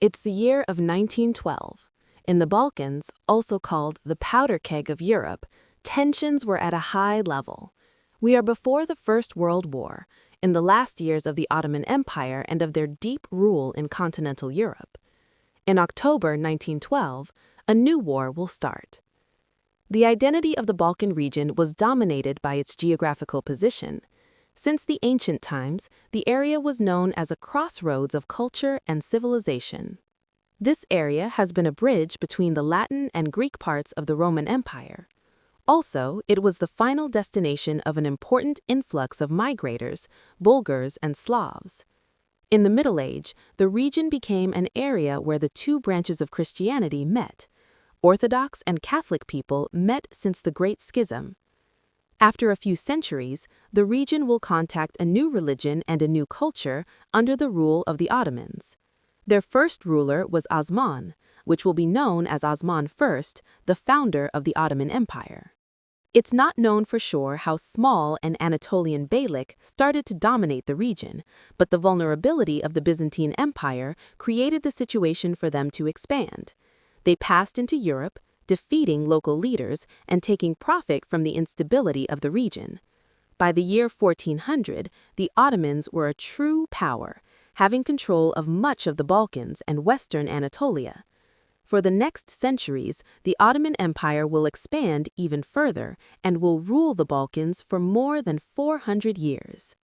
It's the year of 1912. In the Balkans, also called the powder keg of Europe, tensions were at a high level. We are before the First World War, in the last years of the Ottoman Empire and of their deep rule in continental Europe. In October 1912, a new war will start. The identity of the Balkan region was dominated by its geographical position. Since the ancient times, the area was known as a crossroads of culture and civilization. This area has been a bridge between the Latin and Greek parts of the Roman Empire. Also, it was the final destination of an important influx of migrators, Bulgars and Slavs. In the Middle Age, the region became an area where the two branches of Christianity met. Orthodox and Catholic people met since the Great Schism. After a few centuries, the region will contact a new religion and a new culture under the rule of the Ottomans. Their first ruler was Osman, which will be known as Osman I, the founder of the Ottoman Empire. It's not known for sure how small an Anatolian beylik started to dominate the region, but the vulnerability of the Byzantine Empire created the situation for them to expand. They passed into Europe, defeating local leaders and taking profit from the instability of the region. By the year 1400, the Ottomans were a true power, having control of much of the Balkans and western Anatolia. For the next centuries, the Ottoman Empire will expand even further and will rule the Balkans for more than 400 years.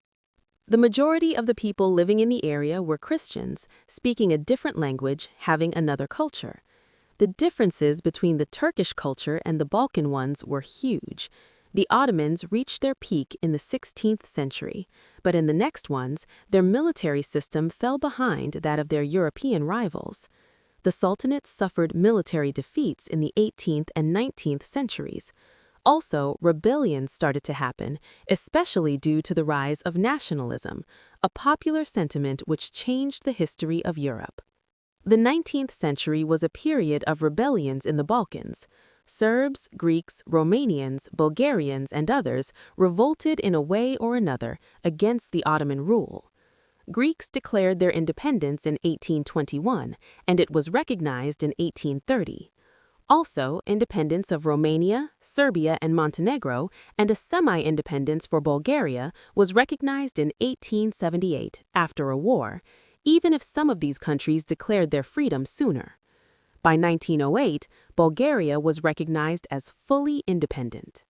The majority of the people living in the area were Christians, speaking a different language, having another culture. The differences between the Turkish culture and the Balkan ones were huge. The Ottomans reached their peak in the 16th century, but in the next ones, their military system fell behind that of their European rivals. The Sultanates suffered military defeats in the 18th and 19th centuries. Also, rebellions started to happen, especially due to the rise of nationalism, a popular sentiment which changed the history of Europe. The 19th century was a period of rebellions in the Balkans. Serbs, Greeks, Romanians, Bulgarians, and others revolted in a way or another against the Ottoman rule. Greeks declared their independence in 1821, and it was recognized in 1830. Also, independence of Romania, Serbia, and Montenegro, and a semi-independence for Bulgaria was recognized in 1878 after a war, even if some of these countries declared their freedom sooner. By 1908, Bulgaria was recognized as fully independent.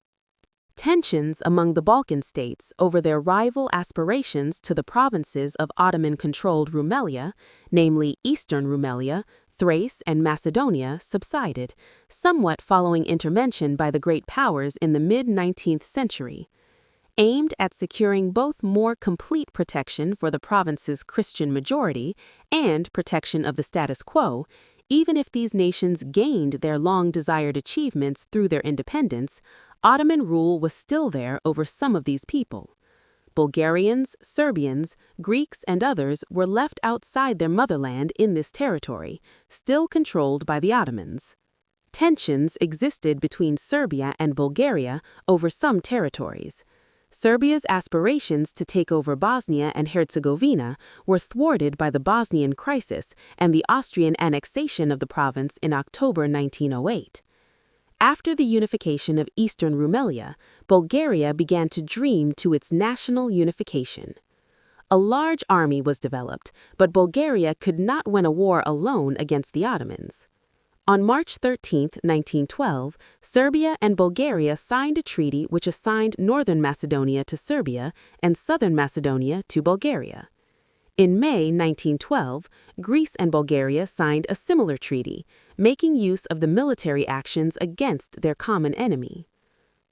Tensions among the Balkan states over their rival aspirations to the provinces of Ottoman-controlled Rumelia, namely Eastern Rumelia, Thrace, and Macedonia, subsided, somewhat following intervention by the great powers in the mid-19th century. Aimed at securing both more complete protection for the province's Christian majority and protection of the status quo, even if these nations gained their long-desired achievements through their independence, Ottoman rule was still there over some of these people. Bulgarians, Serbians, Greeks, and others were left outside their motherland in this territory, still controlled by the Ottomans. Tensions existed between Serbia and Bulgaria over some territories. Serbia's aspirations to take over Bosnia and Herzegovina were thwarted by the Bosnian crisis and the Austrian annexation of the province in October 1908. After the unification of Eastern Rumelia, Bulgaria began to dream to its national unification. A large army was developed, but Bulgaria could not win a war alone against the Ottomans. On March 13, 1912, Serbia and Bulgaria signed a treaty which assigned Northern Macedonia to Serbia and Southern Macedonia to Bulgaria. In May 1912, Greece and Bulgaria signed a similar treaty, making use of the military actions against their common enemy.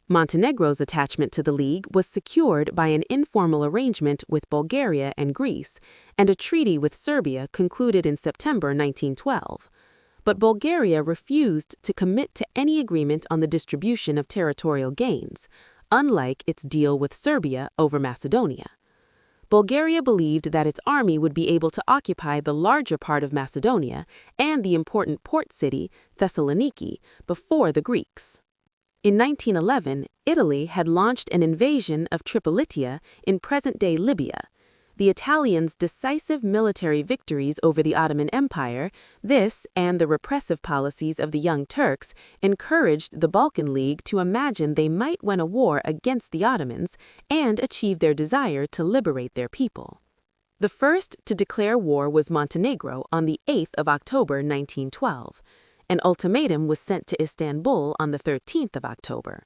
Montenegro's attachment to the League was secured by an informal arrangement with Bulgaria and Greece, and a treaty with Serbia concluded in September 1912. But Bulgaria refused to commit to any agreement on the distribution of territorial gains, unlike its deal with Serbia over Macedonia. Bulgaria believed that its army would be able to occupy the larger part of Macedonia and the important port city, Thessaloniki, before the Greeks. In 1911, Italy had launched an invasion of Tripolitia in present-day Libya. the Italians' decisive military victories over the Ottoman Empire, this and the repressive policies of the Young Turks encouraged the Balkan League to imagine they might win a war against the Ottomans and achieve their desire to liberate their people. The first to declare war was Montenegro on the 8th of October 1912. An ultimatum was sent to Istanbul on the 13th of October.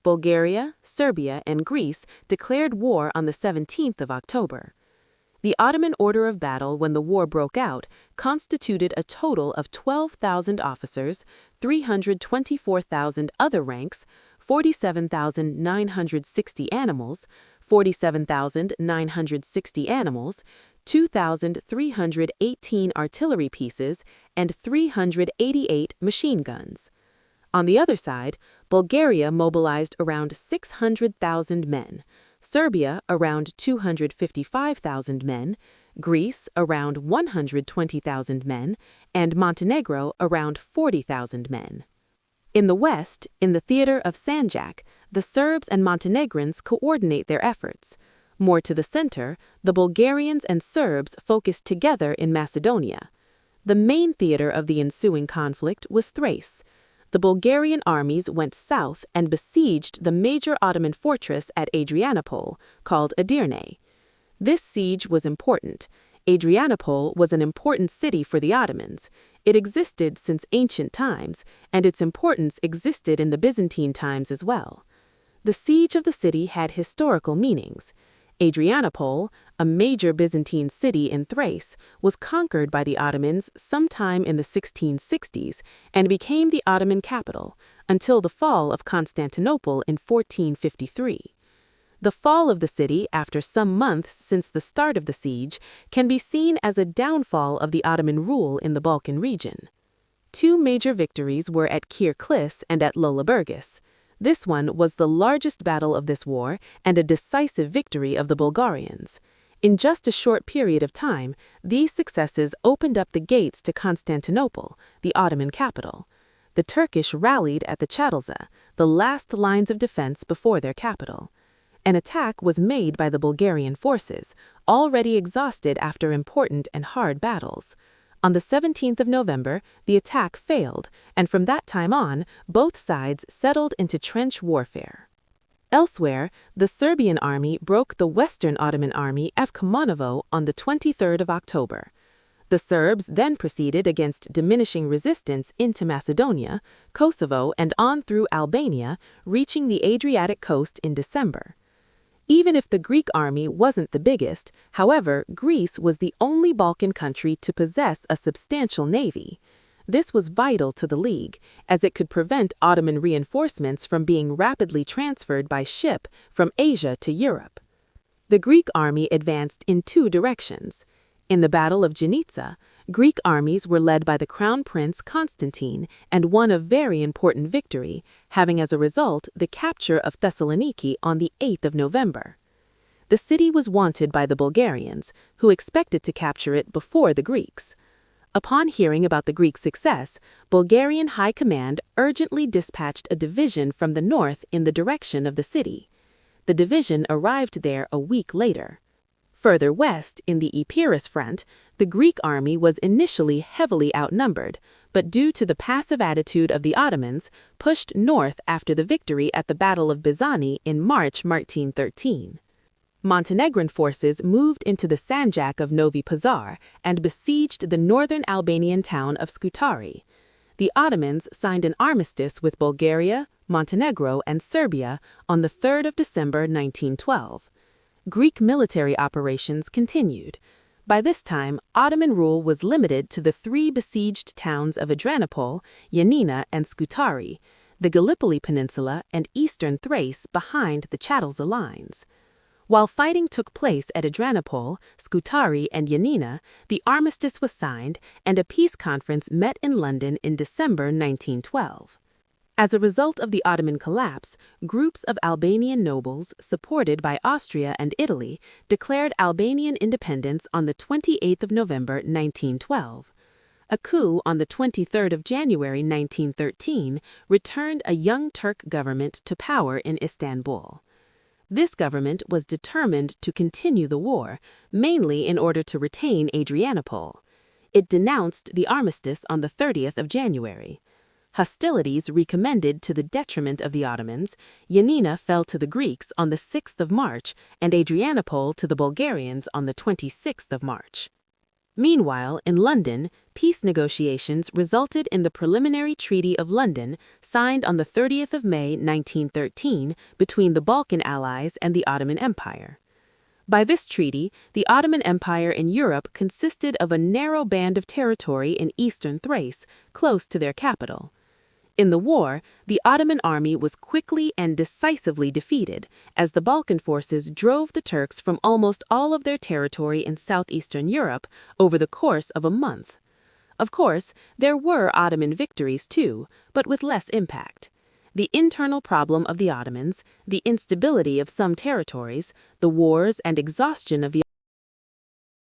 Bulgaria, Serbia, and Greece declared war on the 17th of October. The Ottoman order of battle when the war broke out constituted a total of 12,000 officers, 324,000 other ranks, 47,960 animals, 2,318 artillery pieces, and 388 machine guns. On the other side, Bulgaria mobilized around 600,000 men, Serbia around 255,000 men, Greece around 120,000 men, and Montenegro around 40,000 men. In the west, in the theater of Sanjak, the Serbs and Montenegrins coordinate their efforts. More to the center, the Bulgarians and Serbs focused together in Macedonia. The main theater of the ensuing conflict was Thrace. The Bulgarian armies went south and besieged the major Ottoman fortress at Adrianople, called Edirne. This siege was important. Adrianople was an important city for the Ottomans. It existed since ancient times, and its importance existed in the Byzantine times as well. The siege of the city had historical meanings. Adrianople, a major Byzantine city in Thrace, was conquered by the Ottomans sometime in the 1660s and became the Ottoman capital until the fall of Constantinople in 1453. The fall of the city after some months since the start of the siege can be seen as a downfall of the Ottoman rule in the Balkan region. Two major victories were at Kirklis and at Lolliburgis. This one was the largest battle of this war and a decisive victory of the Bulgarians. In just a short period of time, these successes opened up the gates to Constantinople, the Ottoman capital. The Turkish rallied at the Çatalca, the last lines of defense before their capital. An attack was made by the Bulgarian forces, already exhausted after important and hard battles. On the 17th of November, the attack failed, and from that time on, both sides settled into trench warfare. Elsewhere, the Serbian army broke the Western Ottoman army of Kumamovo on the 23rd of October. The Serbs then proceeded against diminishing resistance into Macedonia, Kosovo, and on through Albania, reaching the Adriatic coast in December. Even if the Greek army wasn't the biggest, however, Greece was the only Balkan country to possess a substantial navy. This was vital to the League, as it could prevent Ottoman reinforcements from being rapidly transferred by ship from Asia to Europe. The Greek army advanced in two directions. In the Battle of Giannitsa, Greek armies were led by the Crown Prince Constantine and won a very important victory, having as a result the capture of Thessaloniki on the 8th of November. The city was wanted by the Bulgarians, who expected to capture it before the Greeks. Upon hearing about the Greek success, Bulgarian High Command urgently dispatched a division from the north in the direction of the city. The division arrived there a week later. Further west, in the Epirus front, the Greek army was initially heavily outnumbered, but due to the passive attitude of the Ottomans, pushed north after the victory at the Battle of Bizani in March 1913. Montenegrin forces moved into the Sanjak of Novi Pazar and besieged the northern Albanian town of Scutari. The Ottomans signed an armistice with Bulgaria, Montenegro, and Serbia on the 3rd of December 1912. Greek military operations continued. By this time, Ottoman rule was limited to the three besieged towns of Adrianople, Yanina, and Scutari, the Gallipoli Peninsula, and eastern Thrace behind the Çatalca lines. While fighting took place at Adrianople, Scutari, and Yanina, the armistice was signed and a peace conference met in London in December 1912. As a result of the Ottoman collapse, groups of Albanian nobles, supported by Austria and Italy, declared Albanian independence on the 28th of November 1912. A coup on the 23rd of January 1913 returned a young Turk government to power in Istanbul. This government was determined to continue the war, mainly in order to retain Adrianople. It denounced the armistice on the 30th of January. Hostilities recommenced to the detriment of the Ottomans. Ioannina fell to the Greeks on the 6th of March and Adrianople to the Bulgarians on the 26th of March. Meanwhile, in London, peace negotiations resulted in the Preliminary Treaty of London, signed on the 30th of May 1913 between the Balkan allies and the Ottoman Empire. By this treaty, the Ottoman Empire in Europe consisted of a narrow band of territory in eastern Thrace, close to their capital. In the war, the Ottoman army was quickly and decisively defeated, as the Balkan forces drove the Turks from almost all of their territory in southeastern Europe over the course of a month. Of course, there were Ottoman victories too, but with less impact. The internal problem of the Ottomans, the instability of some territories, the wars and exhaustion of the